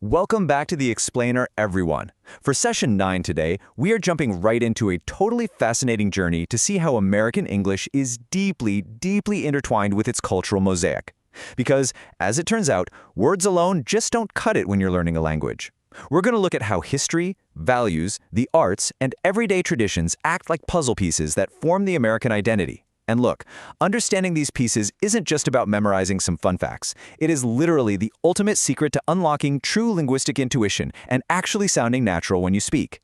Welcome back to The Explainer, everyone. For session 9 today, we are jumping right into a totally fascinating journey to see how American English is deeply, deeply intertwined with its cultural mosaic. Because, as it turns out, words alone just don't cut it when you're learning a language. We're going to look at how history, values, the arts, and everyday traditions act like puzzle pieces that form the American identity. And look, understanding these pieces isn't just about memorizing some fun facts. It is literally the ultimate secret to unlocking true linguistic intuition and actually sounding natural when you speak.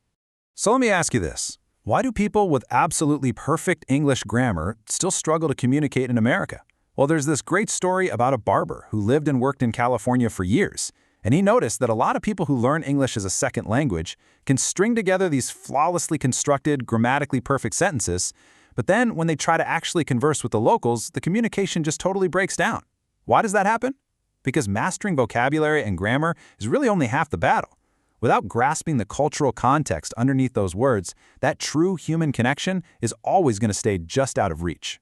So let me ask you this. Why do people with absolutely perfect English grammar still struggle to communicate in America? Well, there's this great story about a barber who lived and worked in California for years. And he noticed that a lot of people who learn English as a second language can string together these flawlessly constructed, grammatically perfect sentences, but then when they try to actually converse with the locals, the communication just totally breaks down. Why does that happen? Because mastering vocabulary and grammar is really only half the battle. Without grasping the cultural context underneath those words, that true human connection is always going to stay just out of reach.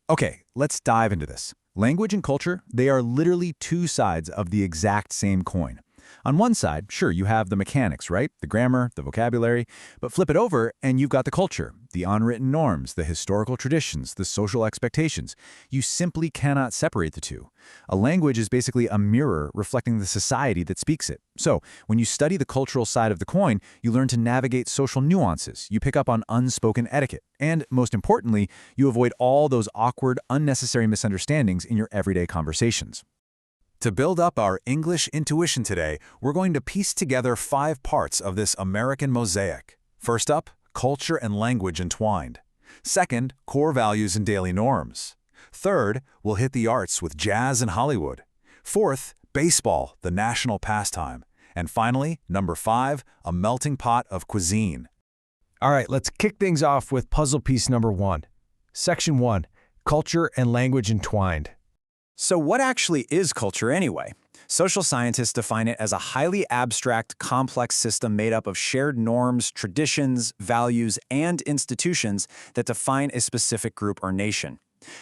Okay, let's dive into this. Language and culture, they are literally two sides of the exact same coin. On one side, sure, you have the mechanics, right? The grammar, the vocabulary, but flip it over and you've got the culture, the unwritten norms, the historical traditions, the social expectations. You simply cannot separate the two. A language is basically a mirror reflecting the society that speaks it. So, when you study the cultural side of the coin, you learn to navigate social nuances, you pick up on unspoken etiquette, and most importantly, you avoid all those awkward, unnecessary misunderstandings in your everyday conversations. To build up our English intuition today, we're going to piece together 5 parts of this American mosaic. First up, culture and language entwined. Second, core values and daily norms. Third, we'll hit the arts with jazz and Hollywood. Fourth, baseball, the national pastime. And finally, number 5, a melting pot of cuisine. All right, let's kick things off with puzzle piece number 1. Section 1, culture and language entwined. So what actually is culture anyway? Social scientists define it as a highly abstract, complex system made up of shared norms, traditions, values, and institutions that define a specific group or nation.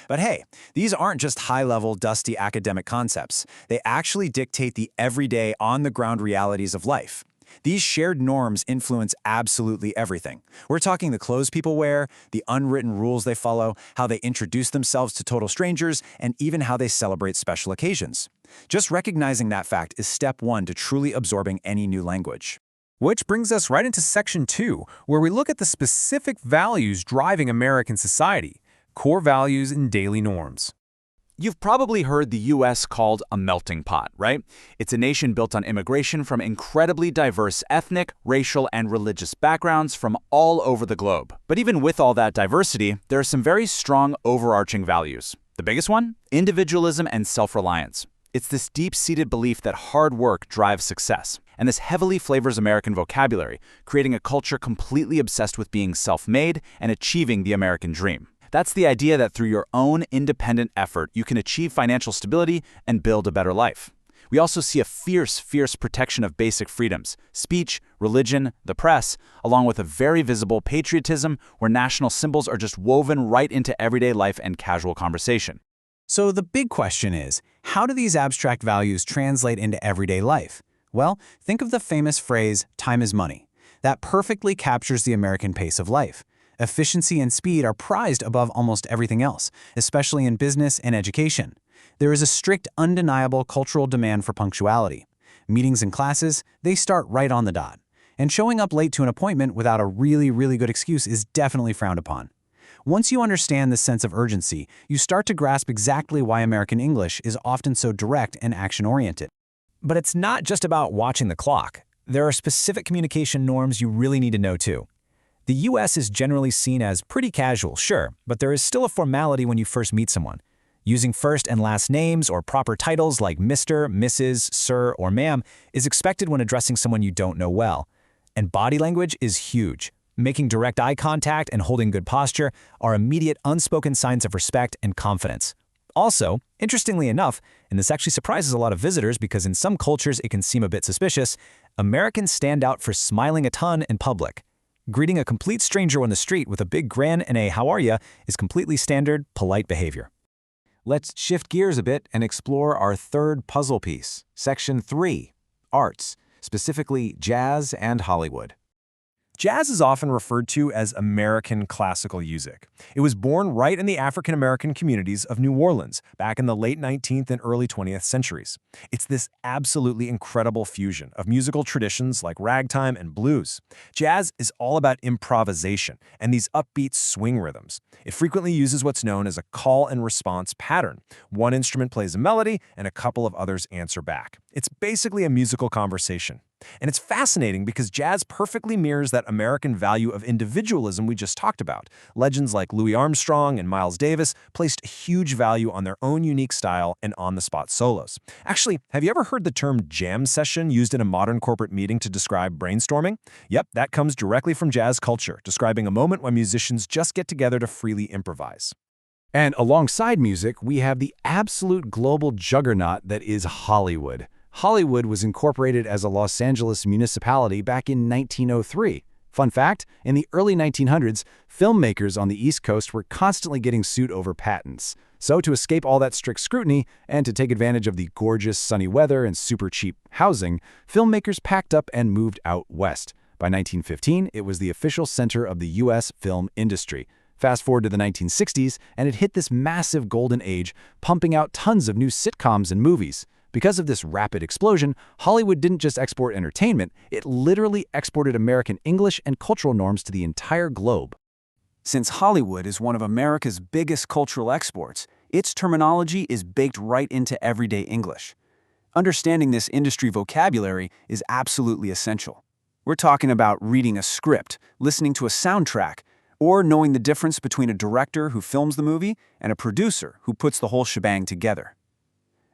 But hey, these aren't just high-level, dusty academic concepts. They actually dictate the everyday, on-the-ground realities of life. These shared norms influence absolutely everything. We're talking the clothes people wear, the unwritten rules they follow, how they introduce themselves to total strangers, and even how they celebrate special occasions. Just recognizing that fact is step 1 to truly absorbing any new language. Which brings us right into section 2, where we look at the specific values driving American society, core values and daily norms. You've probably heard the U.S. called a melting pot, right? It's a nation built on immigration from incredibly diverse ethnic, racial, and religious backgrounds from all over the globe. But even with all that diversity, there are some very strong overarching values. The biggest one? Individualism and self-reliance. It's this deep-seated belief that hard work drives success. And this heavily flavors American vocabulary, creating a culture completely obsessed with being self-made and achieving the American dream. That's the idea that through your own independent effort, you can achieve financial stability and build a better life. We also see a fierce protection of basic freedoms, speech, religion, the press, along with a very visible patriotism where national symbols are just woven right into everyday life and casual conversation. So the big question is, how do these abstract values translate into everyday life? Well, think of the famous phrase, time is money. That perfectly captures the American pace of life. Efficiency and speed are prized above almost everything else, especially in business and education. There is a strict, undeniable cultural demand for punctuality. Meetings and classes, they start right on the dot. And showing up late to an appointment without a really good excuse is definitely frowned upon. Once you understand this sense of urgency, you start to grasp exactly why American English is often so direct and action-oriented. But it's not just about watching the clock. There are specific communication norms you really need to know too. The U.S. is generally seen as pretty casual, sure, but there is still a formality when you first meet someone. Using first and last names or proper titles like Mr., Mrs., Sir, or Ma'am is expected when addressing someone you don't know well. And body language is huge. Making direct eye contact and holding good posture are immediate unspoken signs of respect and confidence. Also, interestingly enough, and this actually surprises a lot of visitors because in some cultures it can seem a bit suspicious, Americans stand out for smiling a ton in public. Greeting a complete stranger on the street with a big grin and a "how are ya" is completely standard, polite behavior. Let's shift gears a bit and explore our third puzzle piece, section 3, arts. specifically jazz and Hollywood. Jazz is often referred to as American classical music. It was born right in the African-American communities of New Orleans back in the late 19th and early 20th centuries. It's this absolutely incredible fusion of musical traditions like ragtime and blues. Jazz is all about improvisation and these upbeat swing rhythms. It frequently uses what's known as a call and response pattern. One instrument plays a melody and a couple of others answer back. It's basically a musical conversation. And it's fascinating because jazz perfectly mirrors that American value of individualism we just talked about. Legends like Louis Armstrong and Miles Davis placed huge value on their own unique style and on-the-spot solos. Actually, have you ever heard the term jam session used in a modern corporate meeting to describe brainstorming? Yep, that comes directly from jazz culture, describing a moment when musicians just get together to freely improvise. And alongside music, we have the absolute global juggernaut that is Hollywood. Hollywood was incorporated as a Los Angeles municipality back in 1903. Fun fact, in the early 1900s, filmmakers on the East Coast were constantly getting sued over patents. So to escape all that strict scrutiny and to take advantage of the gorgeous sunny weather and super cheap housing, filmmakers packed up and moved out west. By 1915, it was the official center of the U.S. film industry. Fast forward to the 1960s, and it hit this massive golden age, pumping out tons of new sitcoms and movies. Because of this rapid explosion, Hollywood didn't just export entertainment, it literally exported American English and cultural norms to the entire globe. Since Hollywood is one of America's biggest cultural exports, its terminology is baked right into everyday English. Understanding this industry vocabulary is absolutely essential. We're talking about reading a script, listening to a soundtrack, or knowing the difference between a director who films the movie and a producer who puts the whole shebang together.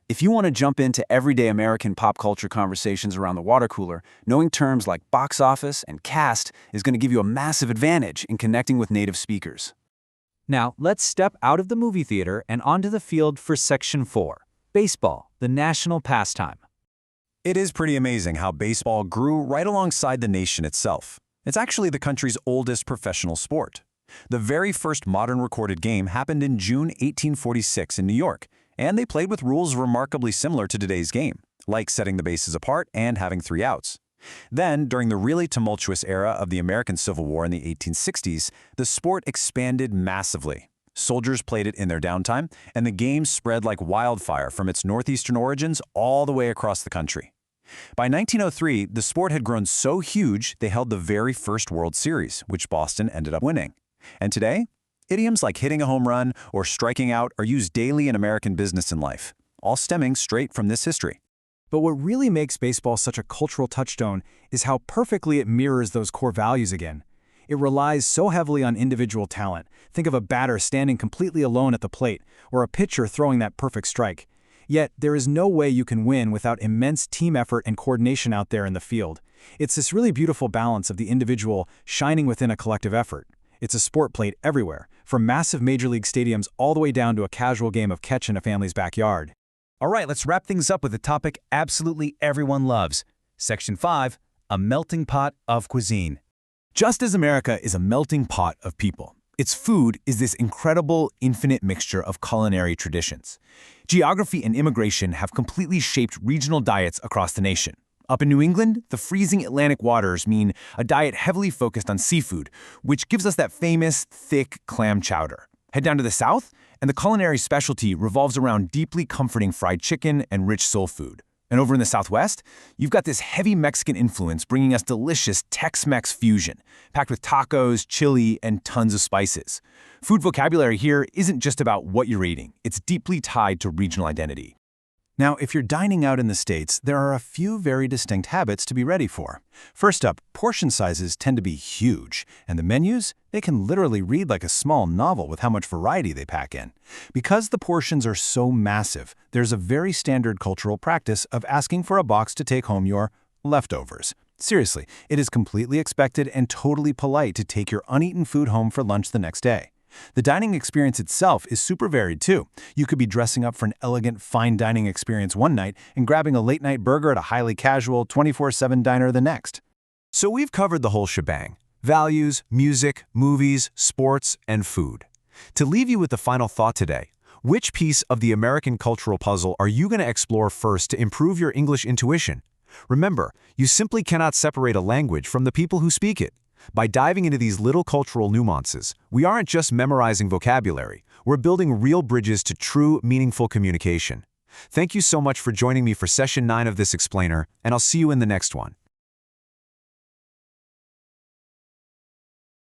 If you want to jump into everyday American pop culture conversations around the water cooler, knowing terms like box office and cast is going to give you a massive advantage in connecting with native speakers. Now, let's step out of the movie theater and onto the field for Section 4, baseball, the national pastime. It is pretty amazing how baseball grew right alongside the nation itself. It's actually the country's oldest professional sport. The very first modern recorded game happened in June 1846 in New York, and they played with rules remarkably similar to today's game, like setting the bases apart and having 3 outs. Then, during the really tumultuous era of the American Civil War in the 1860s, the sport expanded massively. Soldiers played it in their downtime, and the game spread like wildfire from its northeastern origins all the way across the country. By 1903, the sport had grown so huge they held the very first World Series, which Boston ended up winning. And today, idioms like hitting a home run or striking out are used daily in American business and life, all stemming straight from this history. But what really makes baseball such a cultural touchstone is how perfectly it mirrors those core values again. It relies so heavily on individual talent. Think of a batter standing completely alone at the plate, or a pitcher throwing that perfect strike. Yet, there is no way you can win without immense team effort and coordination out there in the field. It's this really beautiful balance of the individual shining within a collective effort. It's a sport played everywhere, from massive major league stadiums all the way down to a casual game of catch in a family's backyard. All right, let's wrap things up with a topic absolutely everyone loves. Section 5, a melting pot of cuisine. Just as America is a melting pot of people, its food is this incredible, infinite mixture of culinary traditions. Geography and immigration have completely shaped regional diets across the nation. Up in New England, the freezing Atlantic waters mean a diet heavily focused on seafood, which gives us that famous, thick clam chowder. Head down to the South, and the culinary specialty revolves around deeply comforting fried chicken and rich soul food. And over in the Southwest, you've got this heavy Mexican influence bringing us delicious Tex-Mex fusion, packed with tacos, chili, and tons of spices. Food vocabulary here isn't just about what you're eating. It's deeply tied to regional identity. Now, if you're dining out in the States, there are a few very distinct habits to be ready for. First up, portion sizes tend to be huge, and the menus, they can literally read like a small novel with how much variety they pack in. Because the portions are so massive, there's a very standard cultural practice of asking for a box to take home your leftovers. Seriously, it is completely expected and totally polite to take your uneaten food home for lunch the next day. The dining experience itself is super varied too. You could be dressing up for an elegant, fine dining experience one night and grabbing a late-night burger at a highly casual 24/7 diner the next. So we've covered the whole shebang: values, music, movies, sports, and food. To leave you with the final thought today, which piece of the American cultural puzzle are you going to explore first to improve your English intuition? Remember, you simply cannot separate a language from the people who speak it. By diving into these little cultural nuances, we aren't just memorizing vocabulary, we're building real bridges to true, meaningful communication. Thank you so much for joining me for Session 9 of this explainer, and I'll see you in the next one.